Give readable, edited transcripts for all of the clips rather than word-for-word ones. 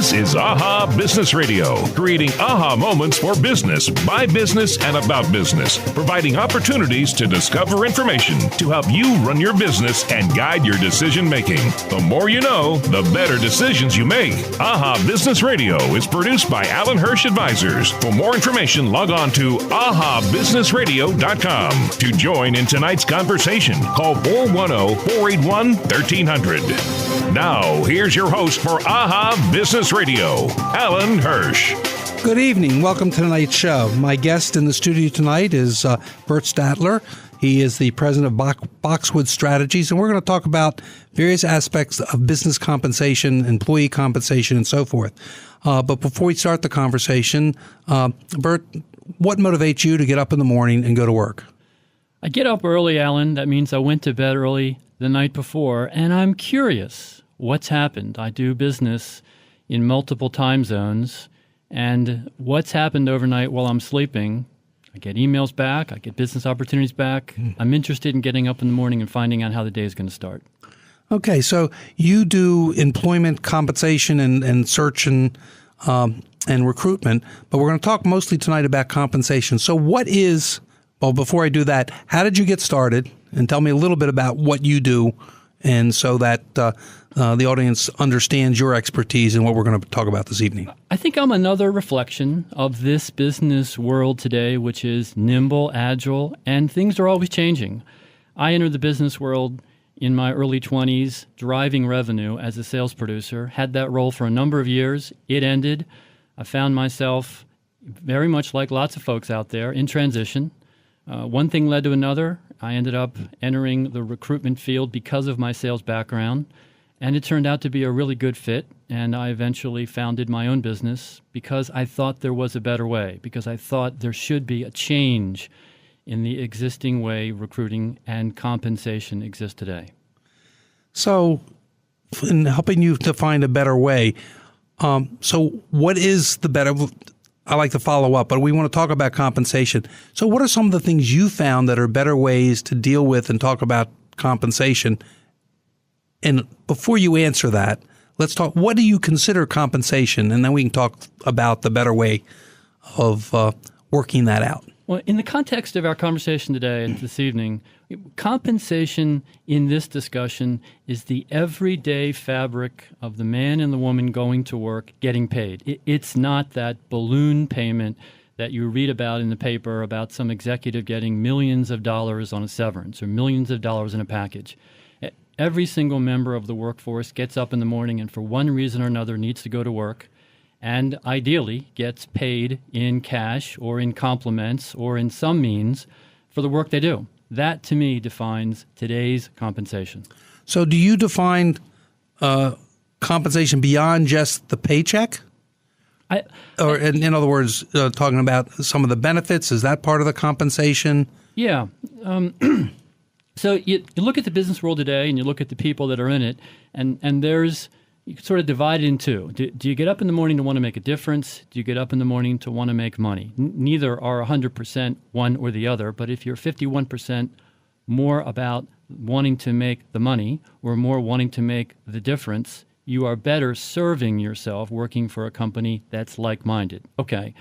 This is AHA Business Radio, creating aha moments for business, by business, and about business, providing opportunities to discover information to help you run your business and guide your decision making. The more you know, the better decisions you make. AHA Business Radio is produced by Alan Hirsch Advisors. For more information, log on to ahabusinessradio.com. To join in tonight's conversation, call 410-481-1300. Now, here's your host for AHA Business Radio, Alan Hirsch. Good evening. Welcome to tonight's show. My guest in the studio tonight is Bert Sadtler. He is the president of Boxwood Strategies, and we're going to talk about various aspects of business compensation, employee compensation, and so forth. But before we start the conversation, Bert, what motivates you to get up in the morning and go to work? I get up early, Alan. That means I went to bed early the night before, and I'm curious what's happened. I do business in multiple time zones, and what's happened overnight while I'm sleeping, I get emails back, I get business opportunities back. I'm interested in getting up in the morning and finding out how the day is going to start. Okay, so you do employment compensation and search and recruitment, but we're going to talk mostly tonight about compensation. So well, before I do that, how did you get started? And tell me a little bit about what you do, and so that the audience understands your expertise and what we're going to talk about this evening. I think I'm another reflection of this business world today, which is nimble, agile, and things are always changing. I entered the business world in my early 20s, driving revenue as a sales producer, had that role for a number of years. It ended. I found myself very much like lots of folks out there in transition. One thing led to another. I ended up entering the recruitment field because of my sales background, and it turned out to be a really good fit, and I eventually founded my own business because I thought there was a better way, because I thought there should be a change in the existing way recruiting and compensation exist today. So, in helping you to find a better way, so what is the better? I like to follow up, but we want to talk about compensation. So what are some of the things you found that are better ways to deal with and talk about compensation? And before you answer that, let's talk, what do you consider compensation? And then we can talk about the better way of working that out. Well, in the context of our conversation today and this evening, compensation in this discussion is the everyday fabric of the man and the woman going to work getting paid. It's not that balloon payment that you read about in the paper about some executive getting millions of dollars on a severance or millions of dollars in a package. Every single member of the workforce gets up in the morning and for one reason or another needs to go to work, and ideally gets paid in cash or in compliments or in some means for the work they do. That, to me, defines today's compensation. So do you define compensation beyond just the paycheck? Or in other words, talking about some of the benefits, is that part of the compensation? Yeah. So you look at the business world today and you look at the people that are in it, and there's, you can sort of divide it in two. Do you get up in the morning to want to make a difference? Do you get up in the morning to want to make money? Neither are 100% one or the other, but if you're 51% more about wanting to make the money or more wanting to make the difference, you are better serving yourself working for a company that's like-minded. Okay,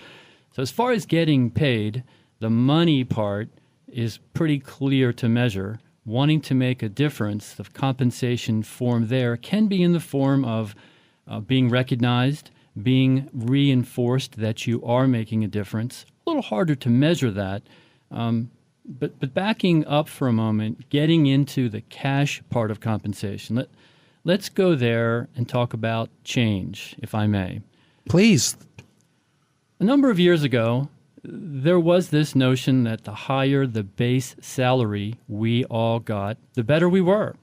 so as far as getting paid, the money part is pretty clear to measure. Wanting to make a difference, the compensation form there can be in the form of being recognized, being reinforced that you are making a difference. A little harder to measure that, but backing up for a moment, getting into the cash part of compensation. Let's go there and talk about change, if I may. Please. A number of years ago, there was this notion that the higher the base salary we all got, the better we were.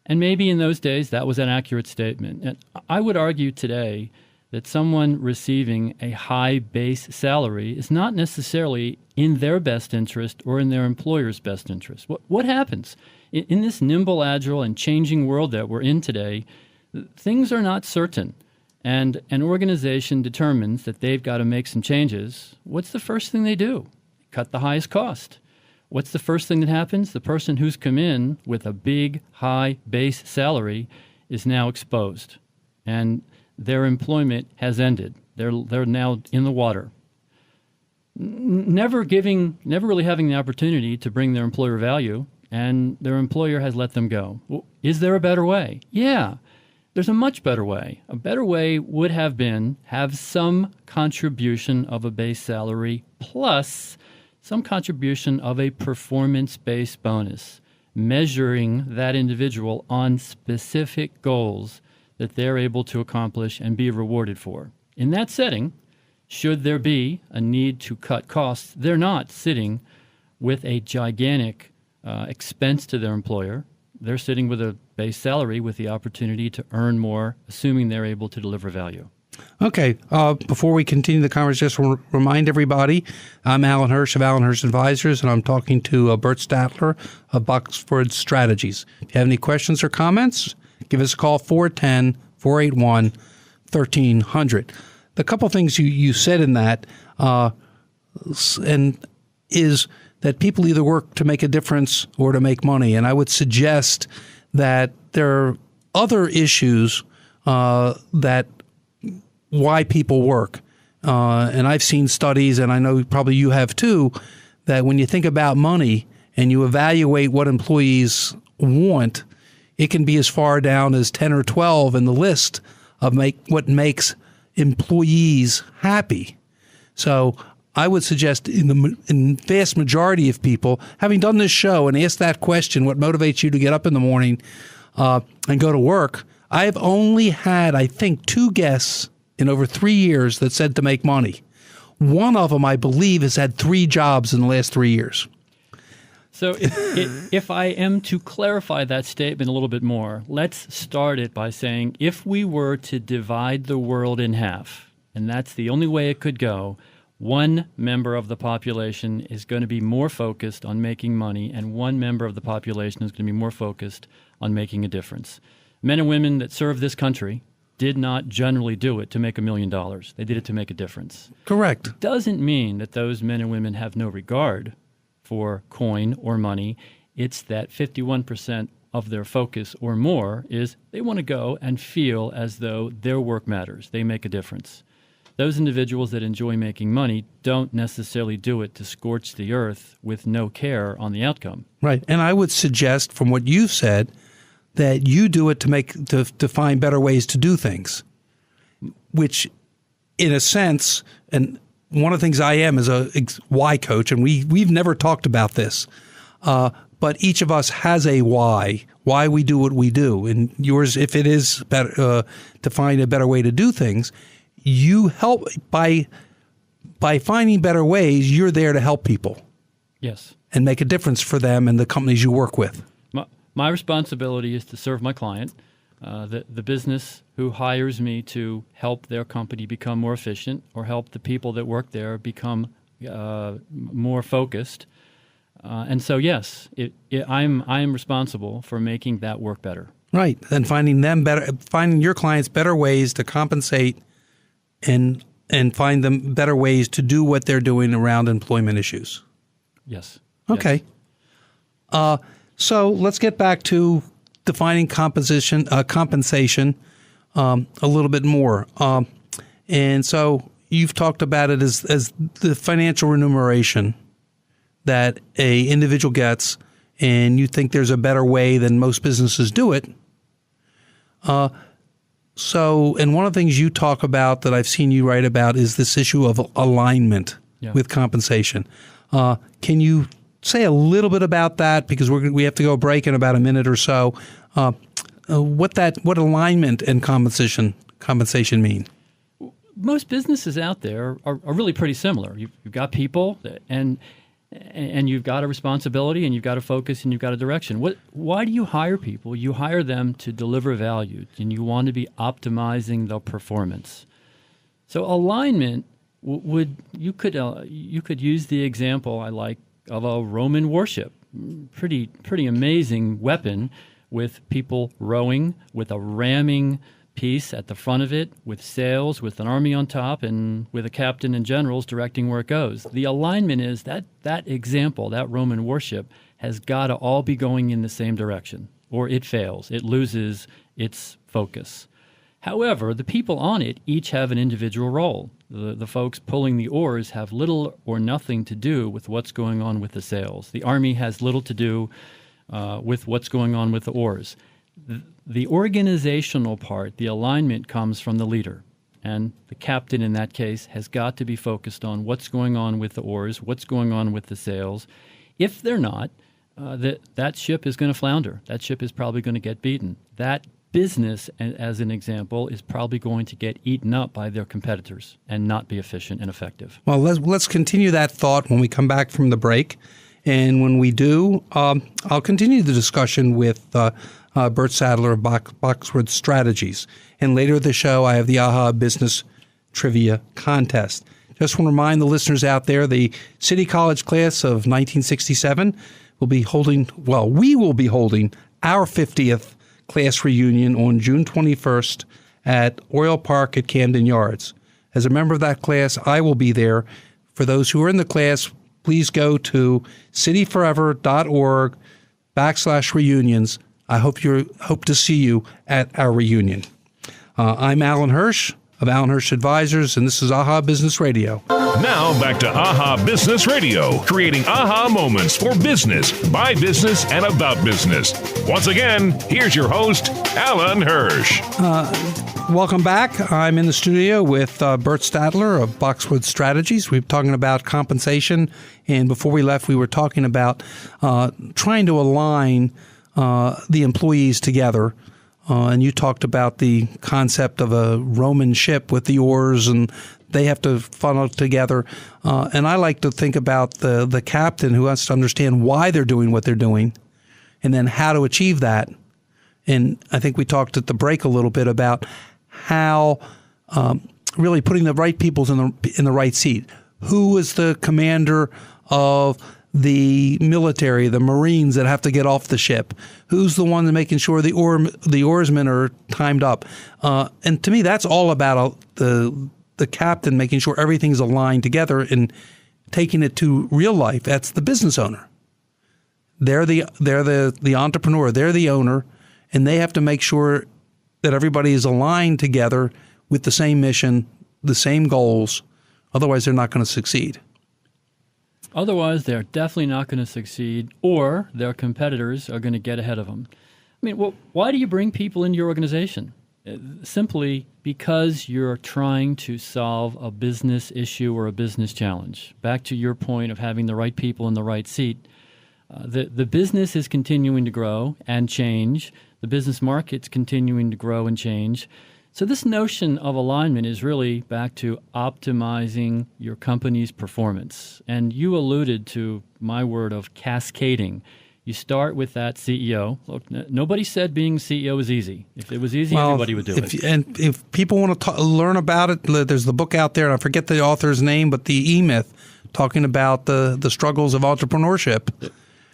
And maybe in those days that was an accurate statement. And I would argue today that someone receiving a high base salary is not necessarily in their best interest or in their employer's best interest. What happens? In this nimble, agile, and changing world that we're in today, things are not certain. And an organization determines that they've got to make some changes. What's the first thing they do? Cut the highest cost. What's the first thing that happens? The person who's come in with a big, high base salary is now exposed. And their employment has ended. They're now in the water. Never really having the opportunity to bring their employer value, and their employer has let them go. Well, is there a better way? Yeah, there's a much better way. A better way would have been have some contribution of a base salary plus some contribution of a performance-based bonus, measuring that individual on specific goals that they're able to accomplish and be rewarded for. In that setting, should there be a need to cut costs, they're not sitting with a gigantic expense to their employer. They're sitting with a base salary with the opportunity to earn more, assuming they're able to deliver value. Okay. Before we continue the conversation, just want to remind everybody, I'm Alan Hirsch of Alan Hirsch Advisors, and I'm talking to Bert Sadtler of Boxford Strategies. If you have any questions or comments, give us a call, 410-481-1300. The couple things you said in that and is that people either work to make a difference or to make money. And I would suggest that there are other issues that why people work. And I've seen studies, and I know probably you have too, that when you think about money and you evaluate what employees want, it can be as far down as 10 or 12 in the list of what makes employees happy. So I would suggest in the vast majority of people, having done this show and asked that question, what motivates you to get up in the morning and go to work, I've only had, I think, 2 guests in over 3 years that said to make money. One of them, I believe, has had 3 jobs in the last 3 years. So if I am to clarify that statement a little bit more, let's start it by saying if we were to divide the world in half, and that's the only way it could go, one member of the population is going to be more focused on making money, and one member of the population is going to be more focused on making a difference. Men and women that serve this country did not generally do it to make $1 million. They did it to make a difference. Correct. It doesn't mean that those men and women have no regard for coin or money. It's that 51% of their focus or more is they want to go and feel as though their work matters. They make a difference. Those individuals that enjoy making money don't necessarily do it to scorch the earth with no care on the outcome. Right. And I would suggest from what you've said that you do it to find better ways to do things, which in a sense, and one of the things I am is a why coach, and we've never talked about this, but each of us has a why we do what we do. And yours, if it is better, to find a better way to do things, you help by finding better ways. You're there to help people. Yes. And make a difference for them and the companies you work with. My responsibility is to serve my client, the business who hires me to help their company become more efficient or help the people that work there become more focused. And so, yes, I am responsible for making that work better. Right, and finding your clients better ways to compensate and find them better ways to do what they're doing around employment issues. Yes. Okay. Yes. So let's get back to defining compensation a little bit more. And so you've talked about it as the financial remuneration that a individual gets, and you think there's a better way than most businesses do it. And one of the things you talk about that I've seen you write about is this issue of alignment with compensation. Can you say a little bit about that, because we have to go break in about a minute or so. What alignment and compensation mean? Most businesses out there are really pretty similar. You've got people, and you've got a responsibility, and you've got a focus, and you've got a direction. Why do you hire people? You hire them to deliver value, and you want to be optimizing the performance. So alignment you could use the example I like of a Roman warship, pretty amazing weapon with people rowing, with a ramming piece at the front of it, with sails, with an army on top, and with a captain and generals directing where it goes. The alignment is that example, that Roman warship, has got to all be going in the same direction, or it fails. It loses its focus. However, the people on it each have an individual role. The folks pulling the oars have little or nothing to do with what's going on with the sails. The Army has little to do with what's going on with the oars. The organizational part, the alignment, comes from the leader. And the captain in that case has got to be focused on what's going on with the oars, what's going on with the sails. If they're not, that ship is going to flounder. That ship is probably going to get beaten. That business, as an example, is probably going to get eaten up by their competitors and not be efficient and effective. Well, let's continue that thought when we come back from the break. And when we do, I'll continue the discussion with Bert Sadtler of Boxwood Strategies. And later in the show, I have the AHA Business Trivia Contest. Just want to remind the listeners out there, the City College class of 1967 will be holding, we will be holding our 50th class reunion on June 21st at Oriole Park at Camden Yards. As a member of that class, I will be there. For those who are in the class, please go to cityforever.org/reunions. I hope to see you at our reunion. I'm Alan Hirsch of Alan Hirsch Advisors, and this is AHA Business Radio. Now back to AHA Business Radio, creating AHA moments for business, by business, and about business. Once again, here's your host, Alan Hirsch. Welcome back. I'm in the studio with Bert Sadtler of Boxwood Strategies. We're talking about compensation, and before we left, we were talking about trying to align the employees together. And you talked about the concept of a Roman ship with the oars, and they have to funnel together. And I like to think about the captain who has to understand why they're doing what they're doing, and then how to achieve that. And I think we talked at the break a little bit about how really putting the right people in the right seat. Who is the commander of the military, the Marines that have to get off the ship? Who's the one that's making sure the oarsmen are timed up? And to me, that's all about the captain making sure everything's aligned together and taking it to real life. That's the business owner. They're the entrepreneur. They're the owner, and they have to make sure that everybody is aligned together with the same mission, the same goals. Otherwise, they're not going to succeed. Otherwise, they're definitely not going to succeed, or their competitors are going to get ahead of them. I mean, why do you bring people into your organization? Simply because you're trying to solve a business issue or a business challenge. Back to your point of having the right people in the right seat. The business is continuing to grow and change. The business market's continuing to grow and change. So this notion of alignment is really back to optimizing your company's performance. And you alluded to my word of cascading. You start with that CEO. Look, nobody said being CEO is easy. If it was easy, everybody would do it. And if people want to learn about it, there's the book out there, and I forget the author's name, but the E-Myth, talking about the struggles of entrepreneurship.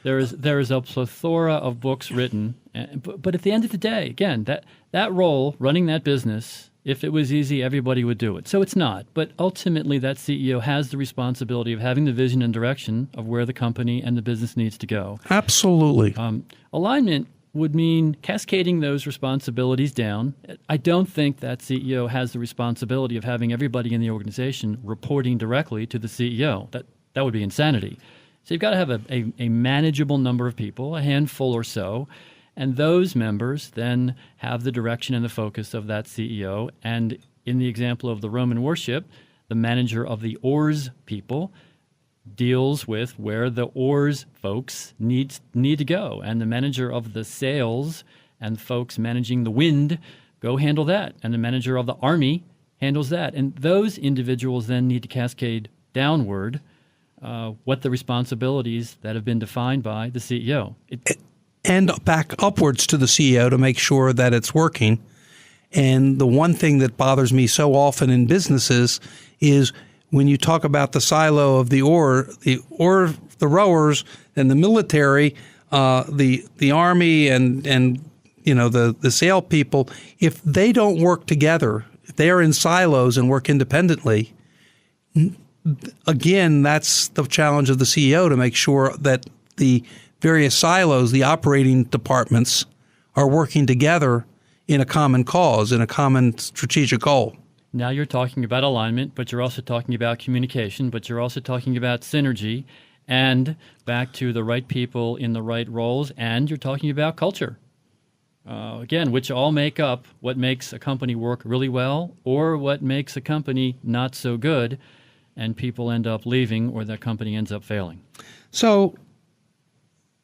There is a plethora of books written, but at the end of the day, again, that role, running that business, if it was easy, everybody would do it. So it's not. But ultimately, that CEO has the responsibility of having the vision and direction of where the company and the business needs to go. Absolutely. Alignment would mean cascading those responsibilities down. I don't think that CEO has the responsibility of having everybody in the organization reporting directly to the CEO. That would be insanity. So you've got to have a manageable number of people, a handful or so, and those members then have the direction and the focus of that CEO. And in the example of the Roman warship, the manager of the oars people deals with where the oars folks need to go. And the manager of the sails and folks managing the wind go handle that. And the manager of the army handles that. And those individuals then need to cascade downward what the responsibilities that have been defined by the CEO. And back upwards to the CEO to make sure that it's working. And the one thing that bothers me so often in businesses is when you talk about the silo of the rowers and the military, the army and you know the sail people, if they don't work together, if they are in silos and work independently, again, that's the challenge of the CEO to make sure that the various silos, the operating departments, are working together in a common cause, in a common strategic goal. Now you're talking about alignment, but you're also talking about communication, but you're also talking about synergy and back to the right people in the right roles, and you're talking about culture. Again, which all make up what makes a company work really well or what makes a company not so good, and people end up leaving or that company ends up failing. So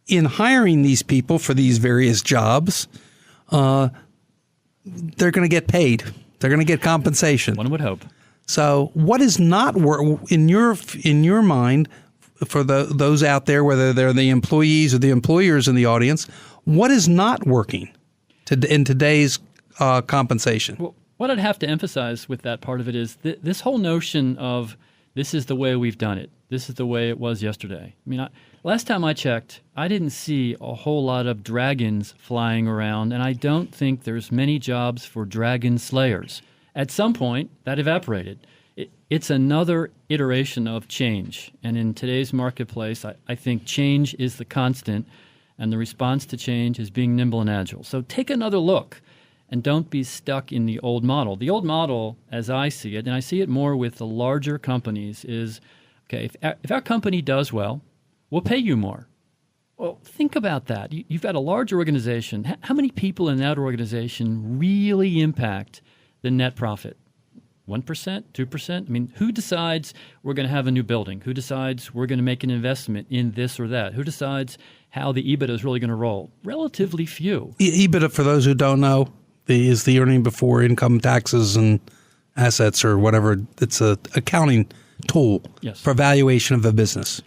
in hiring these people for these various jobs, they're going to get paid. They're going to get compensation. One would hope. So what is not in your mind for those out there, whether they're the employees or the employers in the audience, what is not working in today's compensation? Well, what I'd have to emphasize with that part of it is this whole notion of this is the way we've done it. This is the way it was yesterday. I mean, last time I checked, I didn't see a whole lot of dragons flying around, and I don't think there's many jobs for dragon slayers. At some point, that evaporated. It's another iteration of change, and in today's marketplace, I think change is the constant, and the response to change is being nimble and agile. So take another look, and don't be stuck in the old model. The old model, as I see it, and I see it more with the larger companies, is, okay, if our company does well, we'll pay you more. Well, think about that. You've got a large organization. How many people in that organization really impact the net profit? 1%, 2%? I mean, who decides we're going to have a new building? Who decides we're going to make an investment in this or that? Who decides how the EBITDA is really going to roll? Relatively few. EBITDA, for those who don't know, is the earning before income taxes and assets or whatever. It's a accounting tool for valuation of a business.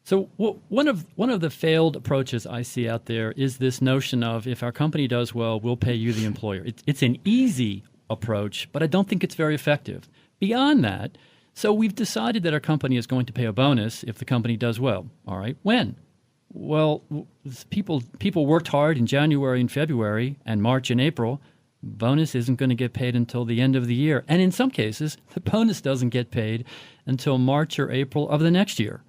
So one of the failed approaches I see out there is this notion of if our company does well, we'll pay you, the employer. It's an easy approach, but I don't think it's very effective. Beyond that, so we've decided that our company is going to pay a bonus if the company does well. All right, when? Well, people worked hard in January and February and March and April. Bonus isn't going to get paid until the end of the year. And in some cases, the bonus doesn't get paid until March or April of the next year.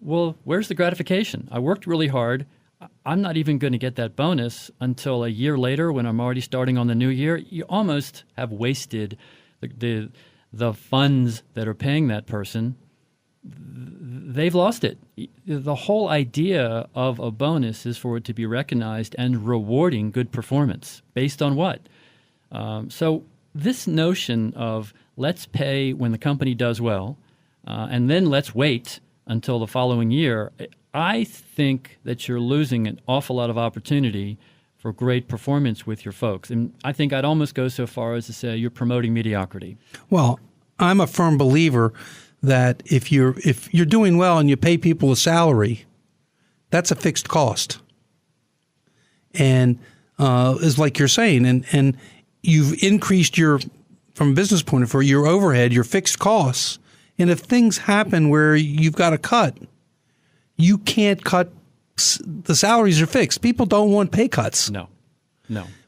Well, where's the gratification? I worked really hard. I'm not even going to get that bonus until a year later when I'm already starting on the new year. You almost have wasted the funds that are paying that person. They've lost it. The whole idea of a bonus is for it to be recognized and rewarding good performance. Based on what? So this notion of let's pay when the company does well, and then let's wait until the following year, I think that you're losing an awful lot of opportunity for great performance with your folks. And I think I'd almost go so far as to say you're promoting mediocrity. Well, I'm a firm believer that if you're doing well and you pay people a salary, that's a fixed cost. And is like you're saying, and you've increased from a business point of view, your overhead, your fixed costs. And if things happen where you've got to cut, you can't cut. The salaries are fixed. People don't want pay cuts. No.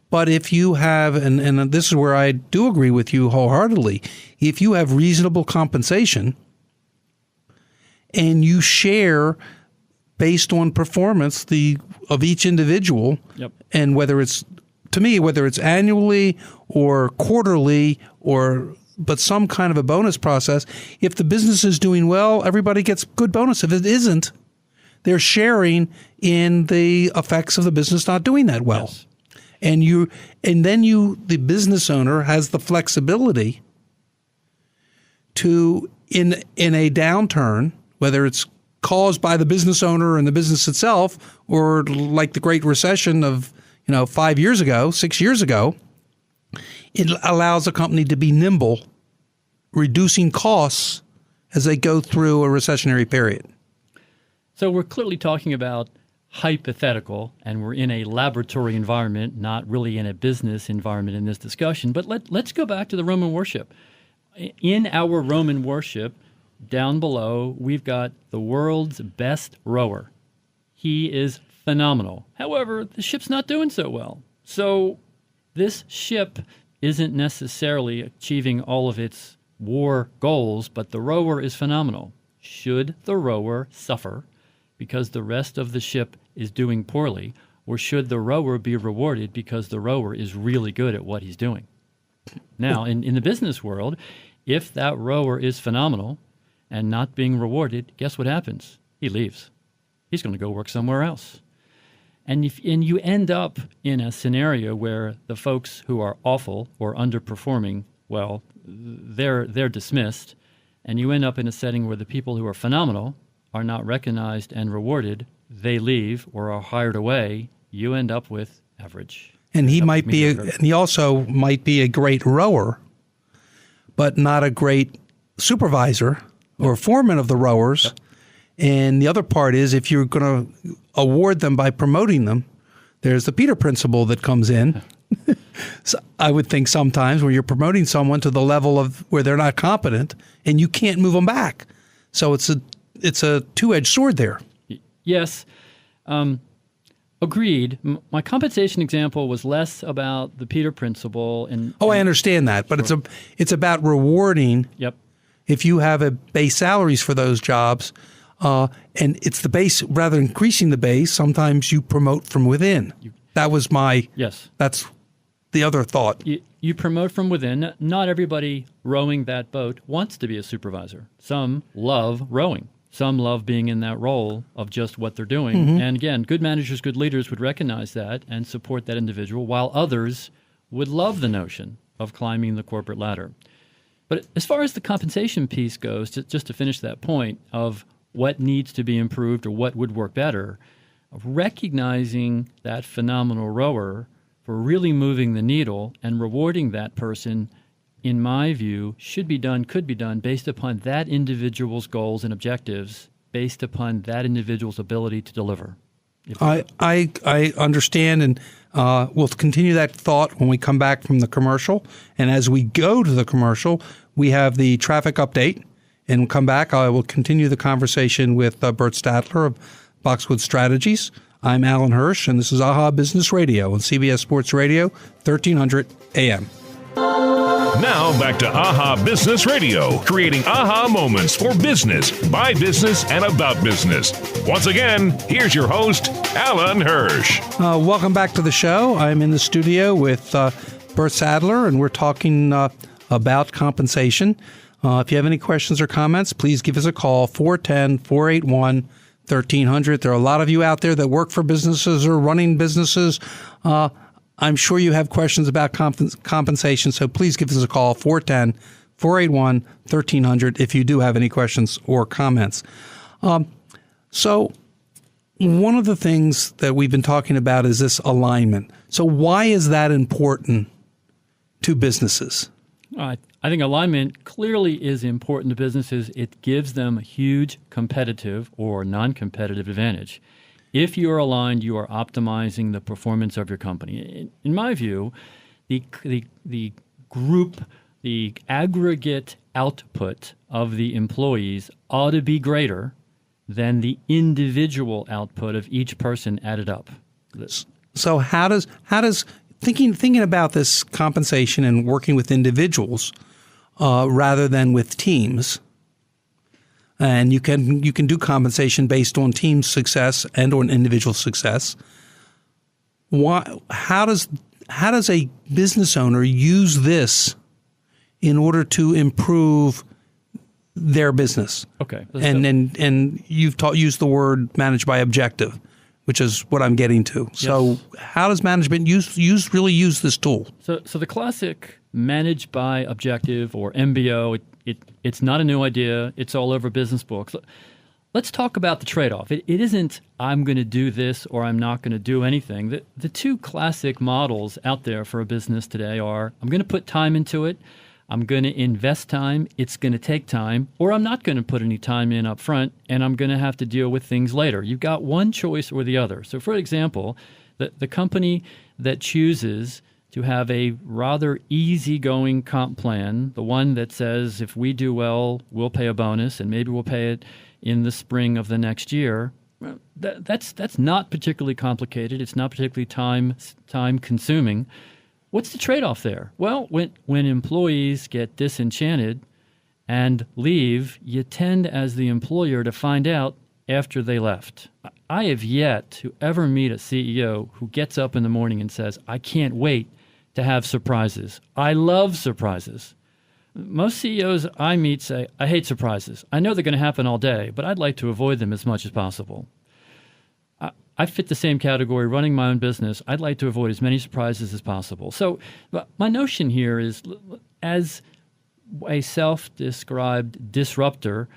But if you have, and this is where I do agree with you wholeheartedly, if you have reasonable compensation and you share based on performance of each individual, and whether it's annually or quarterly but some kind of a bonus process. If the business is doing well, everybody gets good bonus. If it isn't, they're sharing in the effects of the business not doing that well. Yes. And then the business owner has the flexibility to, in a downturn, whether it's caused by the business owner and the business itself, or like the Great Recession of 6 years ago, it allows a company to be nimble, reducing costs as they go through a recessionary period. So we're clearly talking about hypothetical, and we're in a laboratory environment, not really in a business environment in this discussion. But let's go back to the Roman worship. In our Roman worship, down below, we've got the world's best rower. He is phenomenal. However, the ship's not doing so well. So this ship isn't necessarily achieving all of its war goals, but the rower is phenomenal. Should the rower suffer because the rest of the ship is doing poorly, or should the rower be rewarded because the rower is really good at what he's doing? Now, in the business world, if that rower is phenomenal and not being rewarded, guess what happens? He leaves. He's going to go work somewhere else. And you end up in a scenario where the folks who are awful or underperforming, well, they're dismissed, and you end up in a setting where the people who are phenomenal are not recognized and rewarded. They leave or are hired away. You end up with average. And he also might be a great rower, but not a great supervisor or foreman of the rowers. Yep. And the other part is, if you're going to award them by promoting them, there's the Peter principle that comes in. So I would think sometimes where you're promoting someone to the level of where they're not competent and you can't move them back. So it's a two-edged sword there. Yes. Agreed. My compensation example was less about the Peter principle. I understand that, but Sure. it's about rewarding. Yep. If you have a base salaries for those jobs, and it's the base, rather than increasing the base, sometimes you promote from within. That was that's the other thought. You promote from within. Not everybody rowing that boat wants to be a supervisor. Some love rowing. Some love being in that role of just what they're doing. Mm-hmm. And again, good managers, good leaders would recognize that and support that individual, while others would love the notion of climbing the corporate ladder. But as far as the compensation piece goes, just to finish that point of what needs to be improved or what would work better, recognizing that phenomenal rower for really moving the needle and rewarding that person, in my view, could be done based upon that individual's goals and objectives, based upon that individual's ability to deliver. I understand, and we'll continue that thought when we come back from the commercial. And as we go to the commercial, we have the traffic update. And we'll come back. I will continue the conversation with Bert Sadtler of Boxwood Strategies. I'm Alan Hirsch, and this is AHA Business Radio on CBS Sports Radio, 1300 AM. Now back to AHA Business Radio, creating aha moments for business, by business, and about business. Once again, here's your host, Alan Hirsch. Welcome back to the show. I'm in the studio with Bert Sadtler, and we're talking about compensation. If you have any questions or comments, please give us a call, 410-481-1300. There are a lot of you out there that work for businesses or running businesses. I'm sure you have questions about compensation, so please give us a call, 410-481-1300, if you do have any questions or comments. So one of the things that we've been talking about is this alignment. So why is that important to businesses? I think alignment clearly is important to businesses. It gives them a huge competitive or non-competitive advantage. If you are aligned, you are optimizing the performance of your company. In my view, the group, the aggregate output of the employees ought to be greater than the individual output of each person added up. So how does thinking about this compensation and working with individuals rather than with teams, and you can do compensation based on team success and on individual success. How does a business owner use this in order to improve their business? Okay, and you've used the word managed by objective, which is what I'm getting to. Yes. So how does management really use this tool? So the classic managed by objective or MBO, it's not a new idea. It's all over business books. Let's talk about the trade-off. It isn't I'm going to do this or I'm not going to do anything. The two classic models out there for a business today are I'm going to put time into it, I'm going to invest time, it's going to take time, or I'm not going to put any time in up front and I'm going to have to deal with things later. You've got one choice or the other. So for example, the company that chooses to have a rather easygoing comp plan, the one that says if we do well, we'll pay a bonus and maybe we'll pay it in the spring of the next year, that's not particularly complicated. It's not particularly time consuming. What's the trade-off there? Well, when employees get disenchanted and leave, you tend as the employer to find out after they left. I have yet to ever meet a CEO who gets up in the morning and says, I can't wait to have surprises. I love surprises. Most CEOs I meet say, I hate surprises. I know they're going to happen all day, but I'd like to avoid them as much as possible. I fit the same category, running my own business. I'd like to avoid as many surprises as possible. So my notion here is, as a self-described disruptor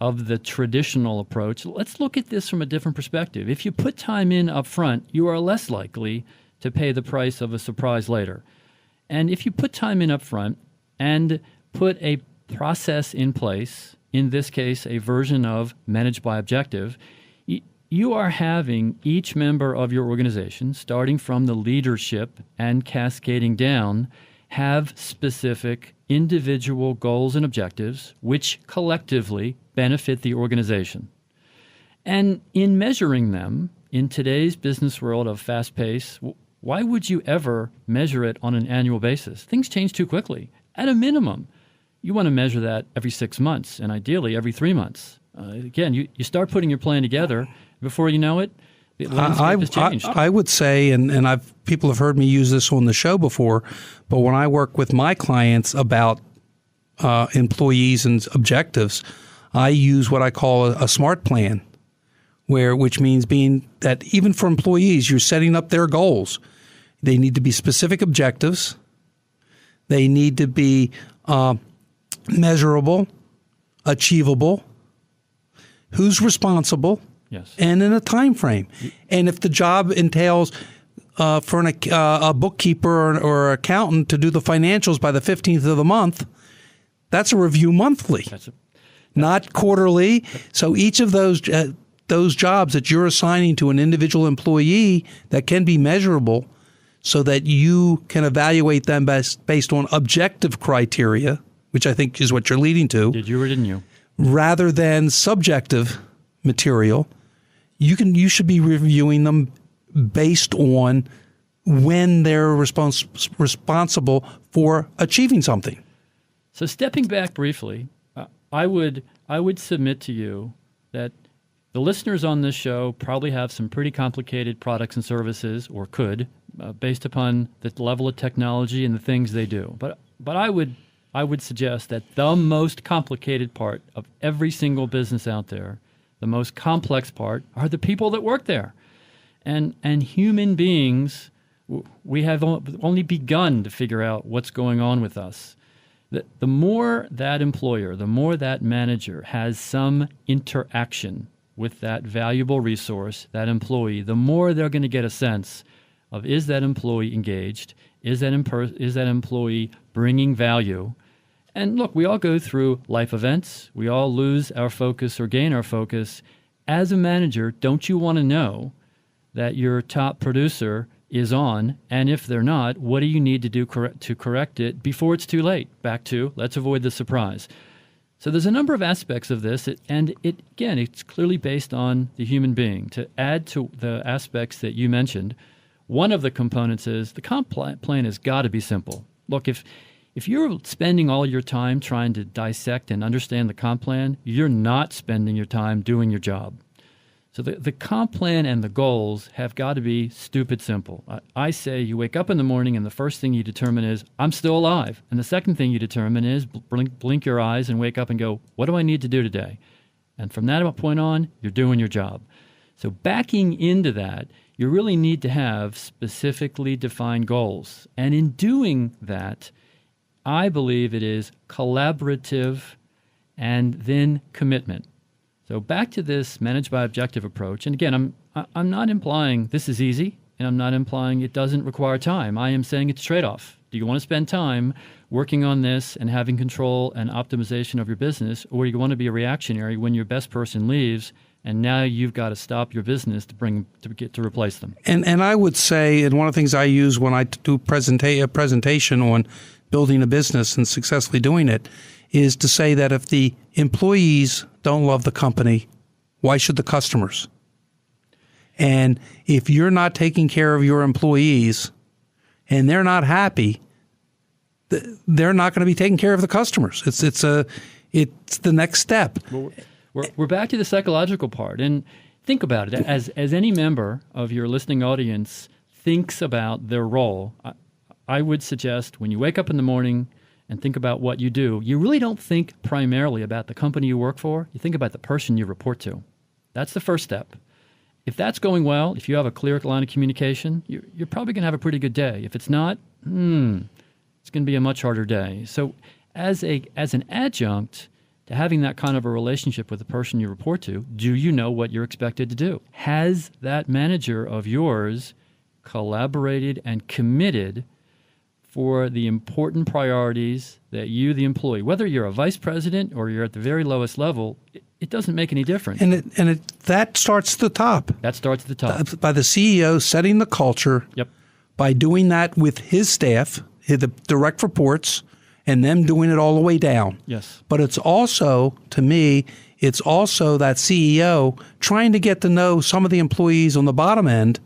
of the traditional approach, let's look at this from a different perspective. If you put time in up front, you are less likely to pay the price of a surprise later. And if you put time in up front and put a process in place, in this case, a version of managed by objective, you are having each member of your organization, starting from the leadership and cascading down, have specific individual goals and objectives which collectively benefit the organization. And in measuring them, in today's business world of fast pace, why would you ever measure it on an annual basis? Things change too quickly. At a minimum, you want to measure that every 6 months, and ideally every 3 months. Again, you start putting your plan together. Before you know it, the landscape has changed. I would say, and people have heard me use this on the show before, but when I work with my clients about employees and objectives, I use what I call a SMART plan, which means being that even for employees, you're setting up their goals. They need to be specific objectives. They need to be measurable, achievable, who's responsible, yes, and in a time frame. And if the job entails for a bookkeeper or accountant to do the financials by the 15th of the month, that's a review monthly, not quarterly. So each of those jobs that you're assigning to an individual employee that can be measurable so that you can evaluate them based on objective criteria, which I think is what you're leading to. Did you or didn't you? Rather than subjective material, you should be reviewing them based on when they're responsible for achieving something. So stepping back briefly, I would submit to you that the listeners on this show probably have some pretty complicated products and services, or could, based upon the level of technology and the things they do. But I would suggest that the most complicated part of every single business out there, the most complex part, are the people that work there. And human beings, we have only begun to figure out what's going on with us. The more that employer, the more that manager has some interaction with that valuable resource, that employee, the more they're going to get a sense of, is that employee engaged? Is that employee bringing value? And look, we all go through life events. We all lose our focus or gain our focus. As a manager, don't you want to know that your top producer is on? And if they're not, what do you need to do to correct it before it's too late? Back to, let's avoid the surprise. So there's a number of aspects of this, and it's clearly based on the human being. To add to the aspects that you mentioned, one of the components is the comp plan has got to be simple. Look, if you're spending all your time trying to dissect and understand the comp plan, you're not spending your time doing your job. So the comp plan and the goals have got to be stupid simple. I say you wake up in the morning and the first thing you determine is, I'm still alive. And the second thing you determine is blink your eyes and wake up and go, what do I need to do today? And from that point on, you're doing your job. So backing into that, you really need to have specifically defined goals. And in doing that, I believe it is collaborative and then commitment. So back to this managed by objective approach. And again, I'm not implying this is easy, and I'm not implying it doesn't require time. I am saying it's a trade-off. Do you want to spend time working on this and having control and optimization of your business, or do you want to be a reactionary when your best person leaves and now you've got to stop your business to replace them? And I would say, and one of the things I use when I do a presentation on building a business and successfully doing it, is to say that if the employees don't love the company, why should the customers? And if you're not taking care of your employees and they're not happy, they're not going to be taking care of the customers. It's the next step. We're back to the psychological part. And think about it. As any member of your listening audience thinks about their role, I would suggest when you wake up in the morning and think about what you do, you really don't think primarily about the company you work for. You think about the person you report to. That's the first step. If that's going well, if you have a clear line of communication, you're probably going to have a pretty good day. If it's not, it's going to be a much harder day. So as an adjunct to having that kind of a relationship with the person you report to, do you know what you're expected to do? Has that manager of yours collaborated and committed for the important priorities that you, the employee, whether you're a vice president or you're at the very lowest level, it doesn't make any difference. And that starts at the top. That starts at the top. By the CEO setting the culture. Yep. By doing that with his staff, the direct reports, and them doing it all the way down. Yes. But it's also, to me, it's also that CEO trying to get to know some of the employees on the bottom end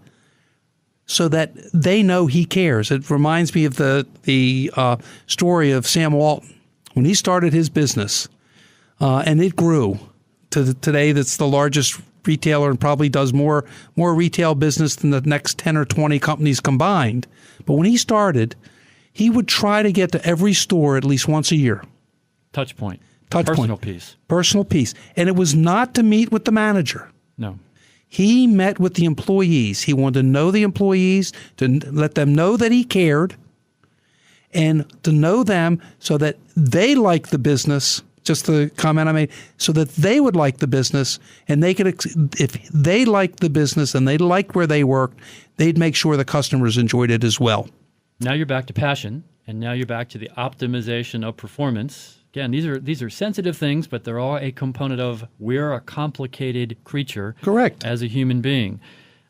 so that they know he cares. It reminds me of the story of Sam Walton. When he started his business, and it grew to today, that's the largest retailer and probably does more retail business than the next 10 or 20 companies combined. But when he started, he would try to get to every store at least once a year. Touch point. Personal piece. Personal piece. And it was not to meet with the manager. No. He met with the employees. He wanted to know the employees, to let them know that he cared, and to know them so that they liked the business, just the comment I made, so that they would like the business, and they could, if they liked the business and they liked where they worked, they'd make sure the customers enjoyed it as well. Now you're back to passion, and now you're back to the optimization of performance. Again, these are sensitive things, but they're all a component of we're a complicated creature. Correct. As a human being.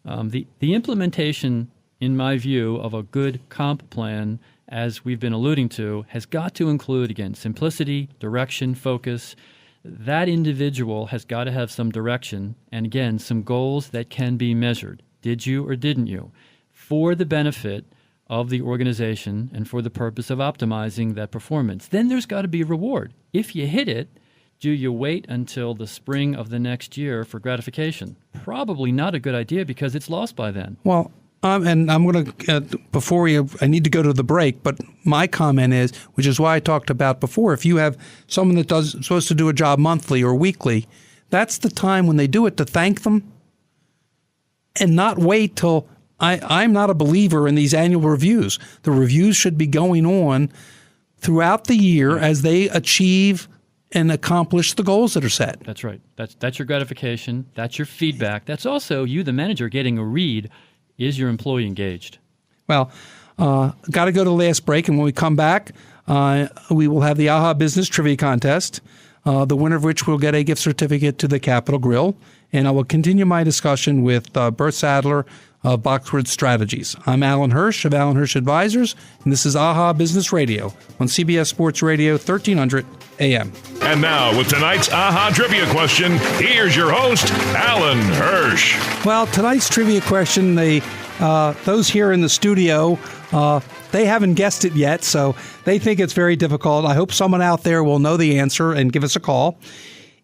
The implementation, in my view, of a good comp plan, as we've been alluding to, has got to include, again, simplicity, direction, focus. That individual has got to have some direction and, again, some goals that can be measured. Did you or didn't you? For the benefit of the organization and for the purpose of optimizing that performance. Then there's got to be a reward. If you hit it, do you wait until the spring of the next year for gratification? Probably not a good idea because it's lost by then. Well, and I'm going to, I need to go to the break, but my comment is, which is why I talked about before, if you have someone that supposed to do a job monthly or weekly, that's the time when they do it to thank them and not wait till I'm not a believer in these annual reviews. The reviews should be going on throughout the year as they achieve and accomplish the goals that are set. That's right. That's your gratification. That's your feedback. That's also you, the manager, getting a read. Is your employee engaged? Well, got to go to the last break, and when we come back, we will have the AHA Business Trivia Contest, the winner of which will get a gift certificate to the Capitol Grill. And I will continue my discussion with Bert Sadtler of Boxwood Strategies. I'm Alan Hirsch of Alan Hirsch Advisors, and this is AHA Business Radio on CBS Sports Radio, 1300 AM. And now, with tonight's AHA Trivia question, here's your host, Alan Hirsch. Well, tonight's trivia question, those here in the studio, they haven't guessed it yet, so they think it's very difficult. I hope someone out there will know the answer and give us a call.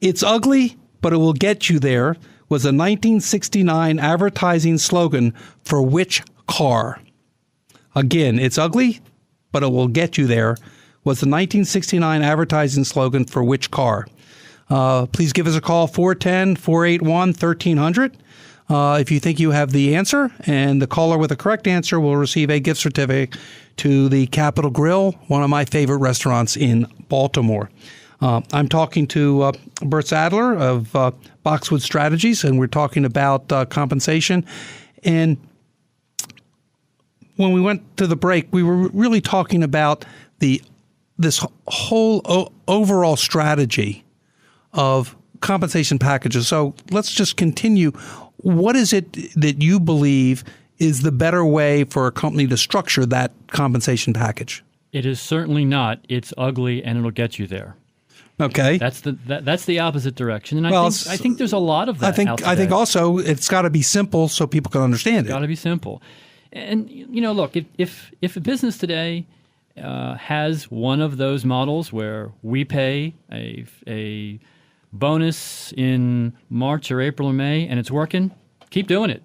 It's ugly, but it will get you there, was a 1969 advertising slogan for which car? Again, it's ugly, but it will get you there, was the 1969 advertising slogan for which car? Please give us a call, 410-481-1300. If you think you have the answer, and the caller with the correct answer will receive a gift certificate to the Capitol Grill, one of my favorite restaurants in Baltimore. I'm talking to Bert Sadtler of Boxwood Strategies, and we're talking about compensation. And when we went to the break, we were really talking about this whole overall strategy of compensation packages. So let's just continue. What is it that you believe is the better way for a company to structure that compensation package? It is certainly not. It's ugly, and it'll get you there. Okay, that's the opposite direction, and I think there's a lot of that. I think also it's got to be simple so people can understand it. Got to be simple, and look, if a business today has one of those models where we pay a bonus in March or April or May and it's working, keep doing it.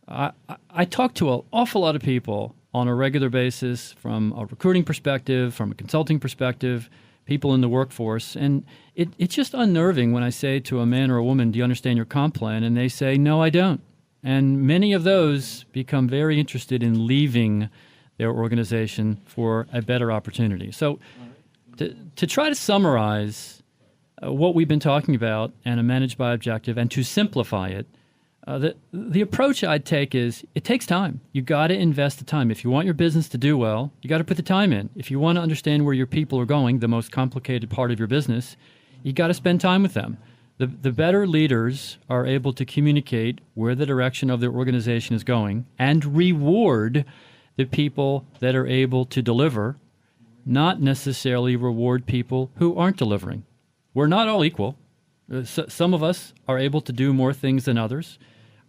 I talk to an awful lot of people on a regular basis from a recruiting perspective, from a consulting perspective, people in the workforce. And it's just unnerving when I say to a man or a woman, do you understand your comp plan? And they say, no, I don't. And many of those become very interested in leaving their organization for a better opportunity. So to try to summarize what we've been talking about and a managed by objective and to simplify it, the approach I'd take is it takes time. You got to invest the time. If you want your business to do well, you got to put the time in. If you want to understand where your people are going, the most complicated part of your business, you got to spend time with them. The better leaders are able to communicate where the direction of their organization is going and reward the people that are able to deliver, not necessarily reward people who aren't delivering. We're not all equal. Some of us are able to do more things than others.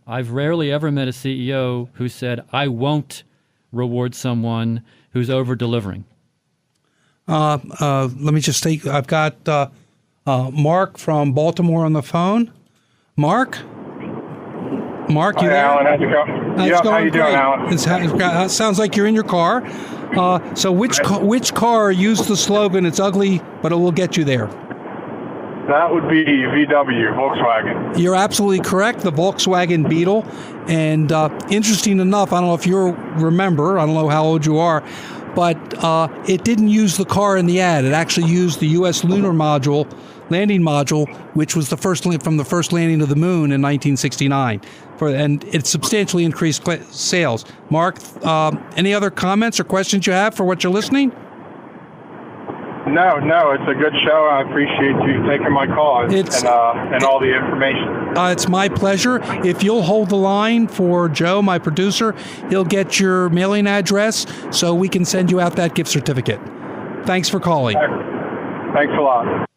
I've rarely ever met a CEO who said, I won't reward someone who's over-delivering. Let me just take, I've got Mark from Baltimore on the phone. Mark, you there? Alan, how's it going? How you doing, Alan? It sounds like you're in your car. So which car used the slogan, it's ugly, but it will get you there? That would be VW, Volkswagen. You're absolutely correct, the Volkswagen Beetle. And interesting enough, I don't know if you remember, I don't know how old you are, but it didn't use the car in the ad. It actually used the U.S. lunar landing module, which was from the first landing of the moon in 1969. And it substantially increased sales. Mark, any other comments or questions you have for what you're listening? No, it's a good show. I appreciate you taking my call and all the information. It's my pleasure. If you'll hold the line for Joe, my producer, he'll get your mailing address so we can send you out that gift certificate. Thanks for calling. Thanks a lot.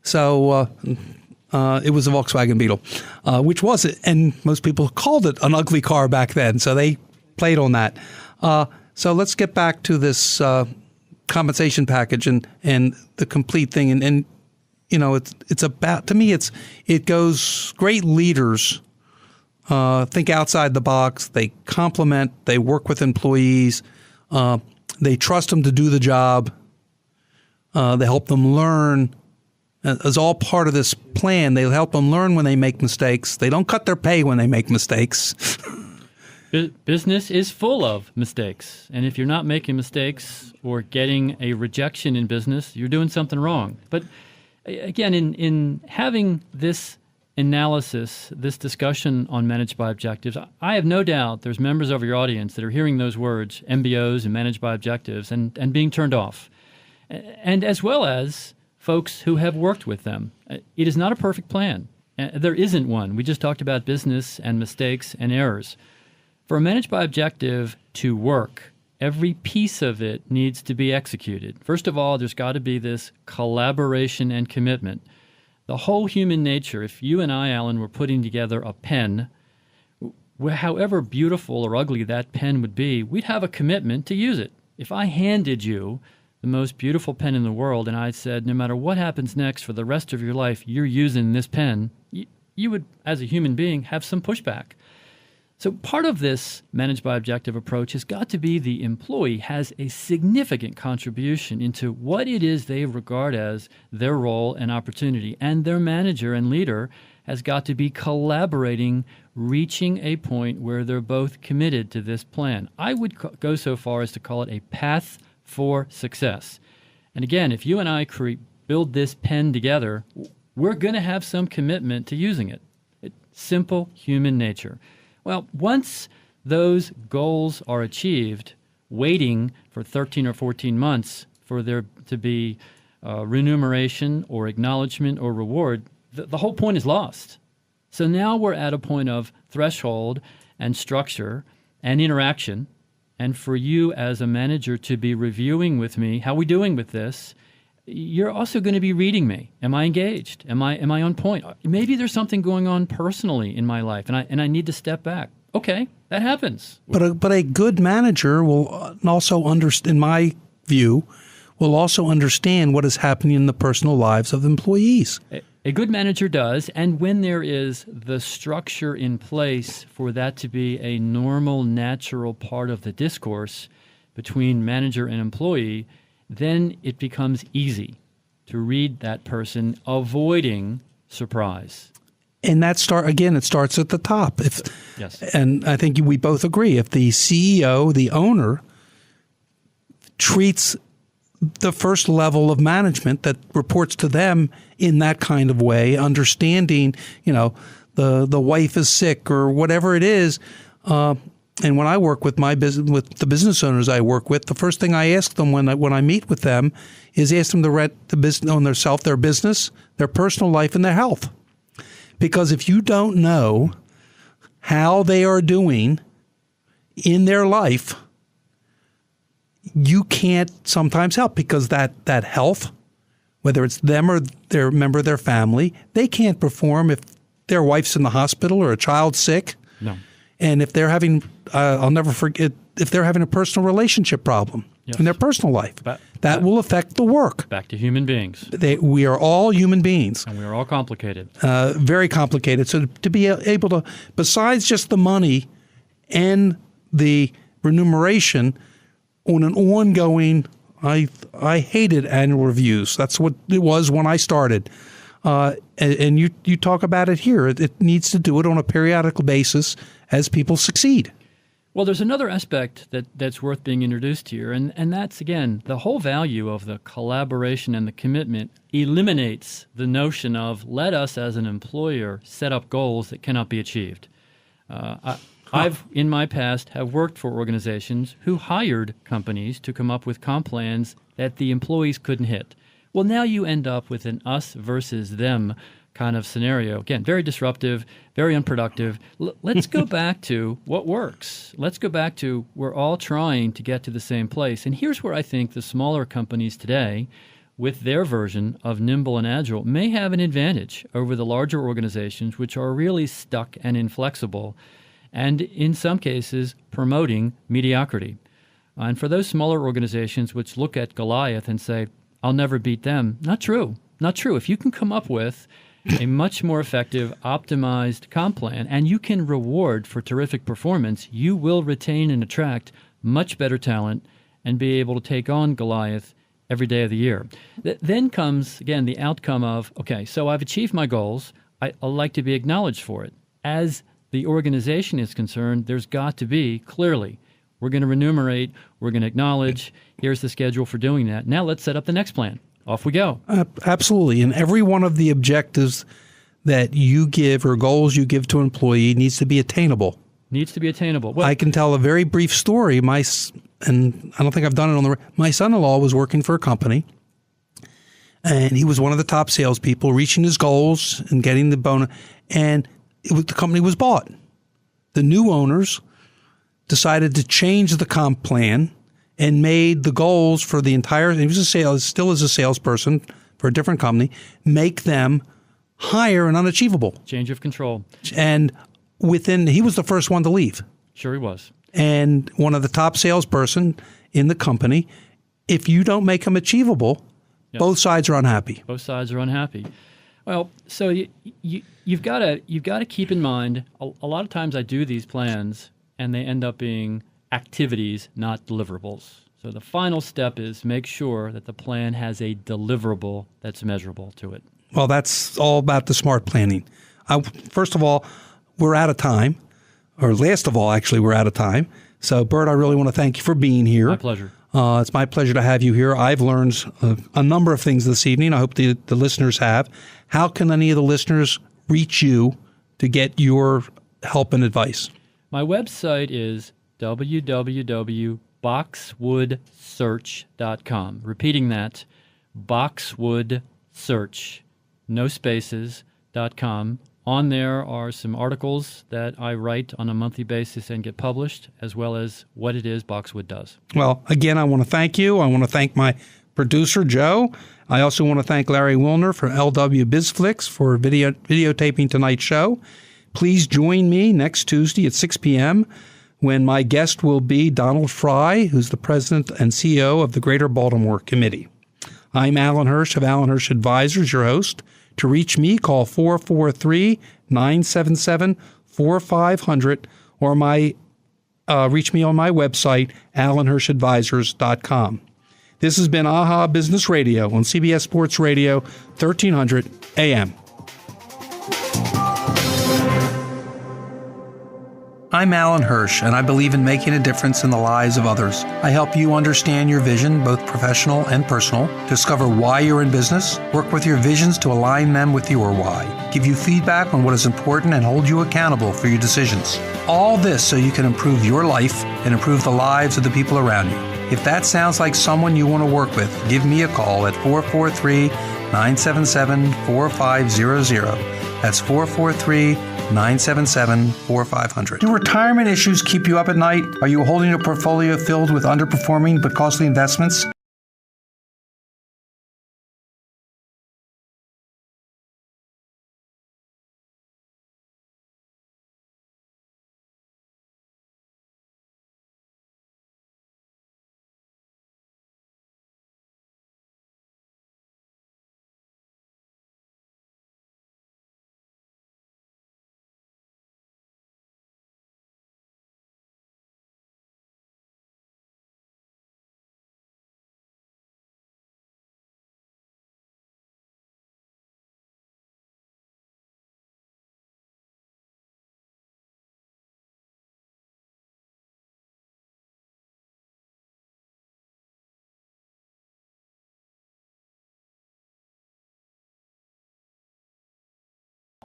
So it was a Volkswagen Beetle, which was it, and most people called it an ugly car back then, so they played on that. So let's get back to this compensation package and the complete thing. And you know, it's about, to me, it goes, great leaders think outside the box. They compliment, they work with employees, they trust them to do the job, they help them learn. As all part of this plan, they help them learn when they make mistakes. They don't cut their pay when they make mistakes. Business is full of mistakes. And if you're not making mistakes or getting a rejection in business, you're doing something wrong. But again, in having this analysis, this discussion on managed by objectives, I have no doubt there's members of your audience that are hearing those words, MBOs and managed by objectives, and being turned off. And as well as folks who have worked with them. It is not a perfect plan. There isn't one. We just talked about business and mistakes and errors. For a managed by objective to work, every piece of it needs to be executed. First of all, there's got to be this collaboration and commitment. The whole human nature, if you and I, Alan, were putting together a pen, however beautiful or ugly that pen would be, we'd have a commitment to use it. If I handed you the most beautiful pen in the world, and I said, no matter what happens next for the rest of your life, you're using this pen, you would, as a human being, have some pushback. So part of this managed by objective approach has got to be the employee has a significant contribution into what it is they regard as their role and opportunity, and their manager and leader has got to be collaborating, reaching a point where they're both committed to this plan. I would go so far as to call it a path for success. And again, if you and I build this pen together, we're going to have some commitment to using it. It's simple human nature. Well, once those goals are achieved, waiting for 13 or 14 months for there to be remuneration or acknowledgement or reward, the whole point is lost. So now we're at a point of threshold and structure and interaction. And for you as a manager to be reviewing with me, how are we doing with this? You're also going to be reading me. Am I engaged? Am I on point? Maybe there's something going on personally in my life, and I need to step back. Okay, that happens. But a good manager will also understand, in my view, will also understand what is happening in the personal lives of employees. A good manager does, and when there is the structure in place for that to be a normal, natural part of the discourse between manager and employee, then it becomes easy to read that person, avoiding surprise. And it starts at the top. Yes. And I think we both agree, if the CEO, the owner, treats the first level of management that reports to them in that kind of way, understanding, the wife is sick or whatever it is. And when I work with with the business owners I work with, the first thing I ask them when I meet with them is ask them to rent the business on their business, their personal life, and their health. Because if you don't know how they are doing in their life, you can't sometimes help, because that health, whether it's them or their member of their family, they can't perform if their wife's in the hospital or a child's sick. No. And if they're having, I'll never forget, if they're having a personal relationship problem in their personal life, that will affect the work. Back to human beings. We are all human beings. And we are all complicated. Very complicated. So to be able to, besides just the money and the remuneration, on an ongoing, I hated annual reviews. That's what it was when I started. And you talk about it here. It needs to do it on a periodical basis as people succeed. Well, there's another aspect that's worth being introduced here, and that's, again, the whole value of the collaboration and the commitment eliminates the notion of let us as an employer set up goals that cannot be achieved. I've, in my past, have worked for organizations who hired companies to come up with comp plans that the employees couldn't hit. Well, now you end up with an us versus them kind of scenario. Again, very disruptive, very unproductive. Let's go back to what works. Let's go back to we're all trying to get to the same place. And here's where I think the smaller companies today, with their version of nimble and agile, may have an advantage over the larger organizations, which are really stuck and inflexible, and in some cases promoting mediocrity. And for those smaller organizations which look at Goliath and say, I'll never beat them, not true. Not true. If you can come up with a much more effective, optimized comp plan, and you can reward for terrific performance, you will retain and attract much better talent and be able to take on Goliath every day of the year. Then comes, again, the outcome of, okay, so I've achieved my goals. I'd like to be acknowledged for it. As the organization is concerned, there's got to be, clearly, we're going to remunerate, we're going to acknowledge, here's the schedule for doing that. Now let's set up the next plan. Off we go. Absolutely. And every one of the objectives that you give or goals you give to an employee needs to be attainable. Needs to be attainable. Well, I can tell a very brief story. And I don't think I've done it on the. My son-in-law was working for a company, and he was one of the top salespeople, reaching his goals and getting the bonus. And the company was bought. The new owners decided to change the comp plan and made the goals for the entire. He was still is a salesperson for a different company. Make them higher and unachievable. Change of control. And he was the first one to leave. Sure, he was. And one of the top salesperson in the company. If you don't make them achievable, both sides are unhappy. Both sides are unhappy. Well, so you've got to keep in mind. A lot of times I do these plans, and they end up being activities, not deliverables. So the final step is make sure that the plan has a deliverable that's measurable to it. Well, that's all about the smart planning. First of all, we're out of time. Or last of all, actually, we're out of time. So, Bert, I really want to thank you for being here. My pleasure. It's my pleasure to have you here. I've learned a number of things this evening. I hope the listeners have. How can any of the listeners reach you to get your help and advice? My website is www.boxwoodsearch.com. Repeating that, boxwoodsearch, no spaces.com. On there are some articles that I write on a monthly basis and get published, as well as what it is Boxwood does. Well, again, I want to thank you. I want to thank my producer, Joe. I also want to thank Larry Wilner from LW BizFlix for videotaping tonight's show. Please join me next Tuesday at 6 p.m. when my guest will be Donald Fry, who's the president and CEO of the Greater Baltimore Committee. I'm Alan Hirsch of Alan Hirsch Advisors, your host. To reach me, call 443-977-4500 or reach me on my website, alanhirschadvisors.com. This has been AHA Business Radio on CBS Sports Radio, 1300 AM. I'm Alan Hirsch, and I believe in making a difference in the lives of others. I help you understand your vision, both professional and personal, discover why you're in business, work with your visions to align them with your why, give you feedback on what is important, and hold you accountable for your decisions. All this so you can improve your life and improve the lives of the people around you. If that sounds like someone you want to work with, give me a call at 443-977-4500. That's 443-977-4500. Do retirement issues keep you up at night? Are you holding a portfolio filled with underperforming but costly investments?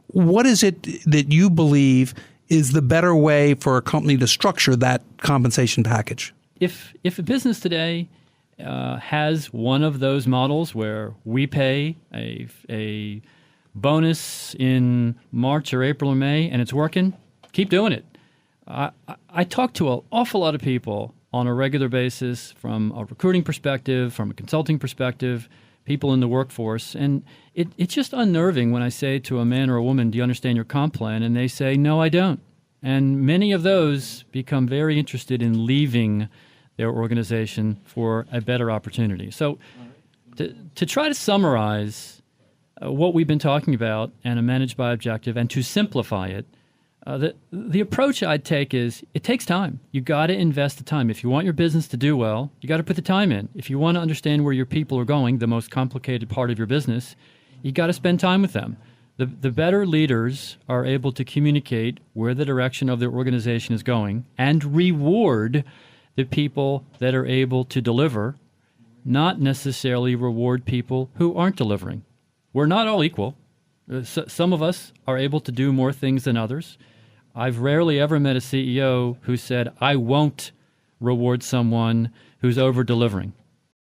What is it that you believe is the better way for a company to structure that compensation package? If a business today has one of those models where we pay a bonus in March or April or May and it's working, keep doing it. I talk to an awful lot of people on a regular basis from a recruiting perspective, from a consulting perspective, people in the workforce. And it's just unnerving when I say to a man or a woman, do you understand your comp plan? And they say, no, I don't. And many of those become very interested in leaving their organization for a better opportunity. So to try to summarize what we've been talking about and a managed by objective and to simplify it, the approach I'd take is it takes time. You got to invest the time. If you want your business to do well, you got to put the time in. If you want to understand where your people are going, the most complicated part of your business, you got to spend time with them. The better leaders are able to communicate where the direction of their organization is going and reward the people that are able to deliver, not necessarily reward people who aren't delivering. We're not all equal. Some of us are able to do more things than others. I've rarely ever met a CEO who said, I won't reward someone who's over-delivering.